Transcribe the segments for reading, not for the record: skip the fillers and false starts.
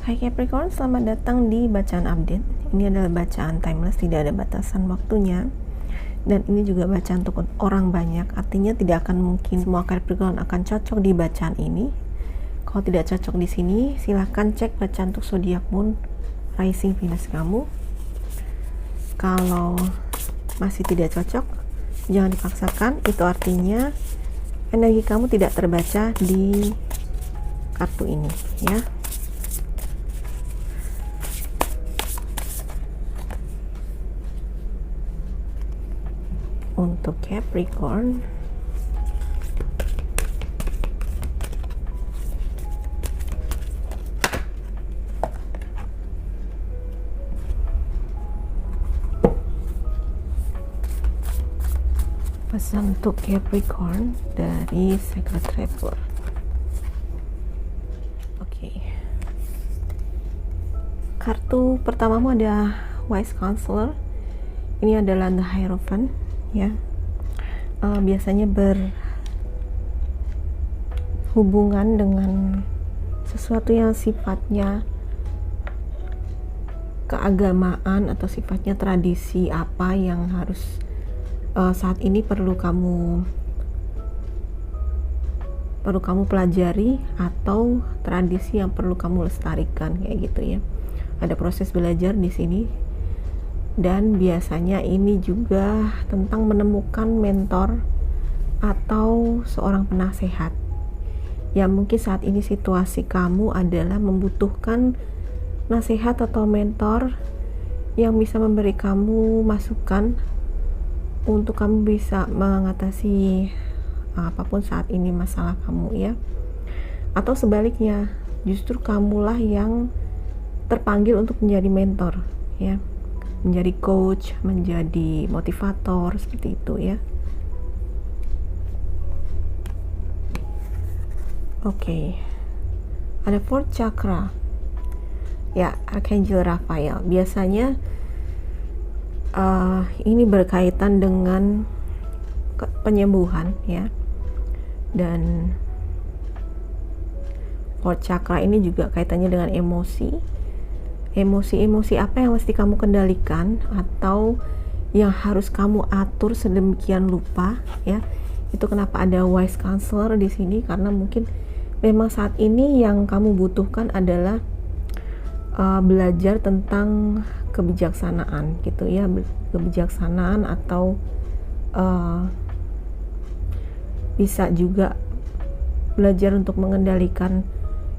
Hai Capricorn, selamat datang di bacaan update. Ini adalah bacaan timeless, tidak ada batasan waktunya. Dan ini juga bacaan untuk orang banyak, artinya tidak akan mungkin semua Capricorn akan cocok di bacaan ini. Kalau tidak cocok di sini, silahkan cek bacaan untuk zodiak moon, rising Venus kamu. Kalau masih tidak cocok, jangan dipaksakan. Itu artinya energi kamu tidak terbaca di kartu ini, ya. Untuk Capricorn, pesan untuk Capricorn dari Sacred Traveler. Oke. Kartu pertamamu ada Wise Counselor. Ini adalah The Hierophant, ya. Biasanya berhubungan dengan sesuatu yang sifatnya keagamaan atau sifatnya tradisi apa yang harus saat ini perlu kamu pelajari, atau tradisi yang perlu kamu lestarikan, kayak gitu ya. Ada proses belajar di sini. Dan biasanya ini juga tentang menemukan mentor atau seorang penasehat. Ya, mungkin saat ini situasi kamu adalah membutuhkan nasihat atau mentor yang bisa memberi kamu masukan untuk kamu bisa mengatasi apapun saat ini masalah kamu, ya. Atau sebaliknya, justru kamulah yang terpanggil untuk menjadi mentor, ya. Menjadi coach, menjadi motivator, seperti itu, ya. Oke. Ada fourth chakra. Ya, Archangel Raphael. Biasanya ini berkaitan dengan penyembuhan, ya. Dan fourth chakra ini juga kaitannya dengan emosi apa yang mesti kamu kendalikan atau yang harus kamu atur sedemikian rupa, ya. Itu kenapa ada Wise Counselor di sini, karena mungkin memang saat ini yang kamu butuhkan adalah belajar tentang kebijaksanaan, gitu ya. Kebijaksanaan atau bisa juga belajar untuk mengendalikan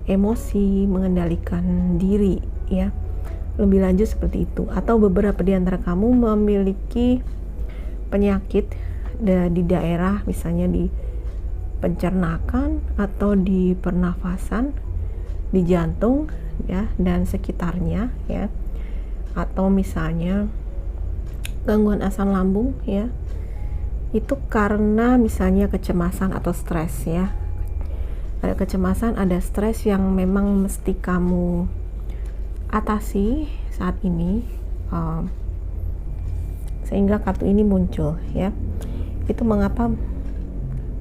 emosi, mengendalikan diri, ya. Lebih lanjut seperti itu. Atau beberapa di antara kamu memiliki penyakit di daerah, misalnya di pencernakan atau di pernafasan, di jantung, ya, dan sekitarnya, ya. Atau misalnya gangguan asam lambung, ya. Itu karena misalnya kecemasan atau stres, ya. Ada kecemasan, ada stres yang memang mesti kamu atasi saat ini, sehingga kartu ini muncul, ya. Itu mengapa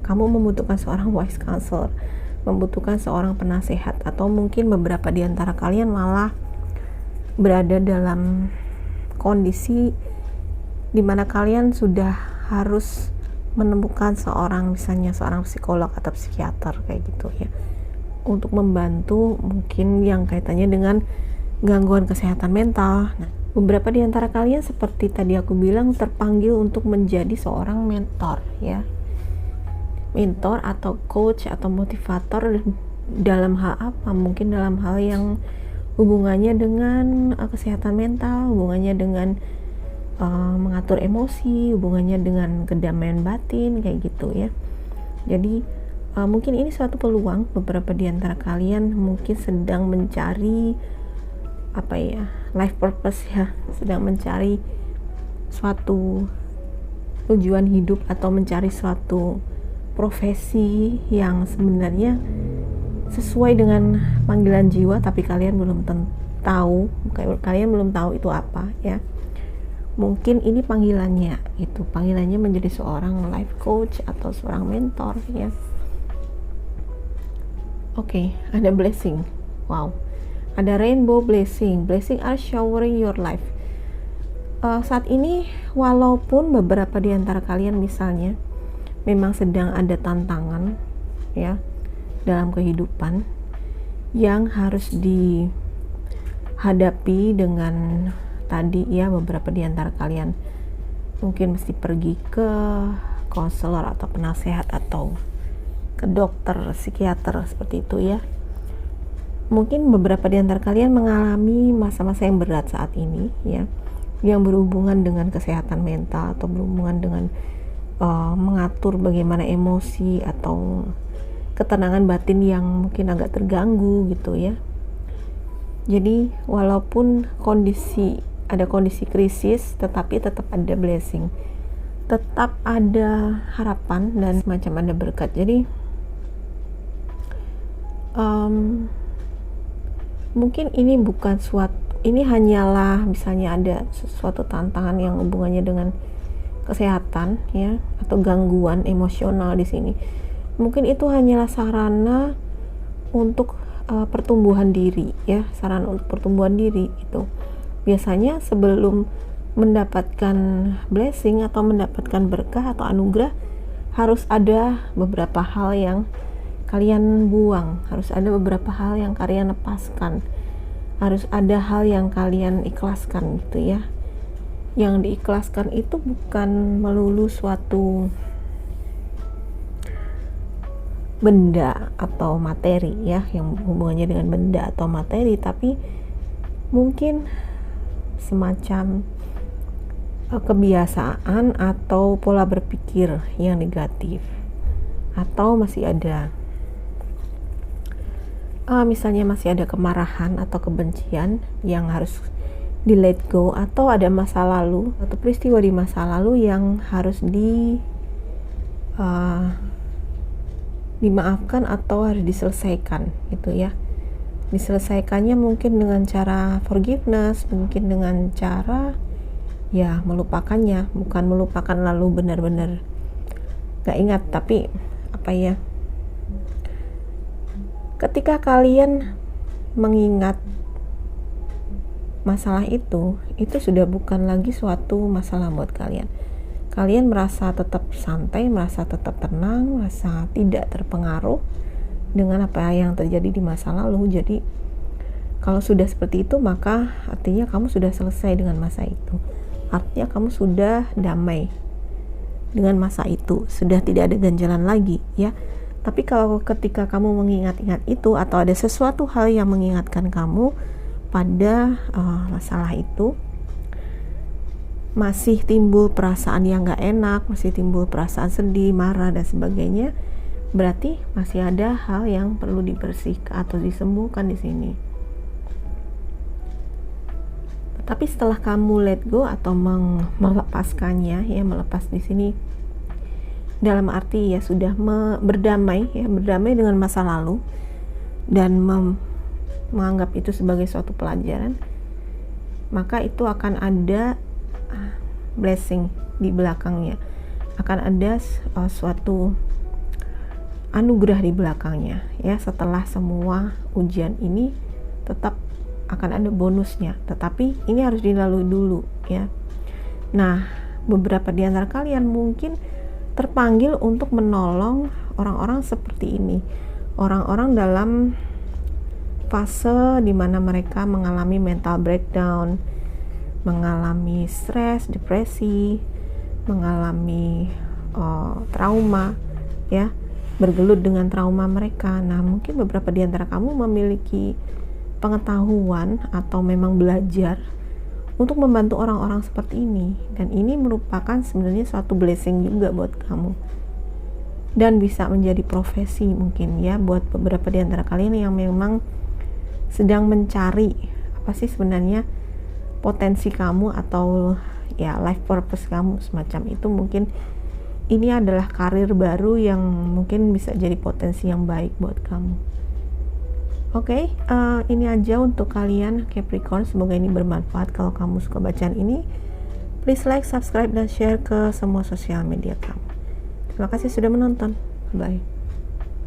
kamu membutuhkan seorang wise counselor, membutuhkan seorang penasehat, atau mungkin beberapa di antara kalian malah berada dalam kondisi di mana kalian sudah harus menemukan seorang, misalnya seorang psikolog atau psikiater, kayak gitu, ya, untuk membantu mungkin yang kaitannya dengan gangguan kesehatan mental. Nah, beberapa di antara kalian seperti tadi aku bilang terpanggil untuk menjadi seorang mentor, ya. Mentor atau coach atau motivator dalam hal apa? Mungkin dalam hal yang hubungannya dengan kesehatan mental, hubungannya dengan mengatur emosi, hubungannya dengan kedamaian batin, kayak gitu, ya. Jadi mungkin ini suatu peluang. Beberapa di antara kalian mungkin sedang mencari life purpose, ya, sedang mencari suatu tujuan hidup atau mencari suatu profesi yang sebenarnya sesuai dengan panggilan jiwa, tapi kalian belum tahu itu apa, ya. Mungkin ini panggilannya menjadi seorang life coach atau seorang mentor, ya. Oke, ada blessing. Wow. Ada rainbow blessing are showering your life. Saat ini walaupun beberapa di antara kalian misalnya memang sedang ada tantangan ya dalam kehidupan yang harus dihadapi dengan tadi ya, beberapa di antara kalian mungkin mesti pergi ke konselor atau penasehat atau ke dokter, psikiater seperti itu ya. Mungkin beberapa di antara kalian mengalami masa-masa yang berat saat ini ya, yang berhubungan dengan kesehatan mental atau berhubungan dengan mengatur bagaimana emosi atau ketenangan batin yang mungkin agak terganggu gitu ya. Jadi walaupun ada kondisi krisis, tetapi tetap ada blessing, tetap ada harapan dan semacam ada berkat. Jadi mungkin ini bukan ini hanyalah misalnya ada sesuatu tantangan yang hubungannya dengan kesehatan ya, atau gangguan emosional di sini. Mungkin itu hanyalah sarana untuk pertumbuhan diri ya, sarana untuk pertumbuhan diri itu. Biasanya sebelum mendapatkan blessing atau mendapatkan berkah atau anugerah, harus ada beberapa hal yang kalian buang, harus ada beberapa hal yang kalian lepaskan, harus ada hal yang kalian ikhlaskan gitu ya. Yang diikhlaskan itu bukan melulu suatu benda atau materi ya, yang hubungannya dengan benda atau materi, tapi mungkin semacam kebiasaan atau pola berpikir yang negatif, atau masih ada misalnya masih ada kemarahan atau kebencian yang harus di let go, atau ada masa lalu atau peristiwa di masa lalu yang harus dimaafkan atau harus diselesaikan gitu ya. Diselesaikannya mungkin dengan cara forgiveness, mungkin dengan cara ya melupakannya, bukan melupakan lalu benar-benar gak ingat, tapi apa ya, ketika kalian mengingat masalah itu sudah bukan lagi suatu masalah buat kalian. Kalian merasa tetap santai, merasa tetap tenang, merasa tidak terpengaruh dengan apa yang terjadi di masa lalu. Jadi kalau sudah seperti itu, maka artinya kamu sudah selesai dengan masa itu. Artinya kamu sudah damai dengan masa itu, sudah tidak ada ganjalan lagi ya. Tapi kalau ketika kamu mengingat-ingat itu, atau ada sesuatu hal yang mengingatkan kamu pada masalah itu, masih timbul perasaan yang gak enak, masih timbul perasaan sedih, marah dan sebagainya, berarti masih ada hal yang perlu dibersihkan atau disembuhkan di sini. Tapi setelah kamu let go atau melepaskannya ya, melepas di sini dalam arti ya sudah berdamai dengan masa lalu dan menganggap itu sebagai suatu pelajaran, maka itu akan ada blessing di belakangnya, akan ada suatu anugerah di belakangnya ya. Setelah semua ujian ini tetap akan ada bonusnya, tetapi ini harus dilalui dulu ya. Nah, beberapa di antara kalian mungkin terpanggil untuk menolong orang-orang seperti ini, orang-orang dalam fase di mana mereka mengalami mental breakdown, mengalami stres, depresi, mengalami trauma ya, bergelut dengan trauma mereka. Nah, mungkin beberapa di antara kamu memiliki pengetahuan atau memang belajar untuk membantu orang-orang seperti ini, dan ini merupakan sebenarnya suatu blessing juga buat kamu dan bisa menjadi profesi mungkin ya buat beberapa di antara kalian yang memang sedang mencari apa sih sebenarnya potensi kamu atau ya life purpose kamu semacam itu. Mungkin ini adalah karir baru yang mungkin bisa jadi potensi yang baik buat kamu. Oke, ini aja untuk kalian Capricorn. Semoga ini bermanfaat. Kalau kamu suka bacaan ini, please like, subscribe, dan share ke semua sosial media kamu. Terima kasih sudah menonton. Bye.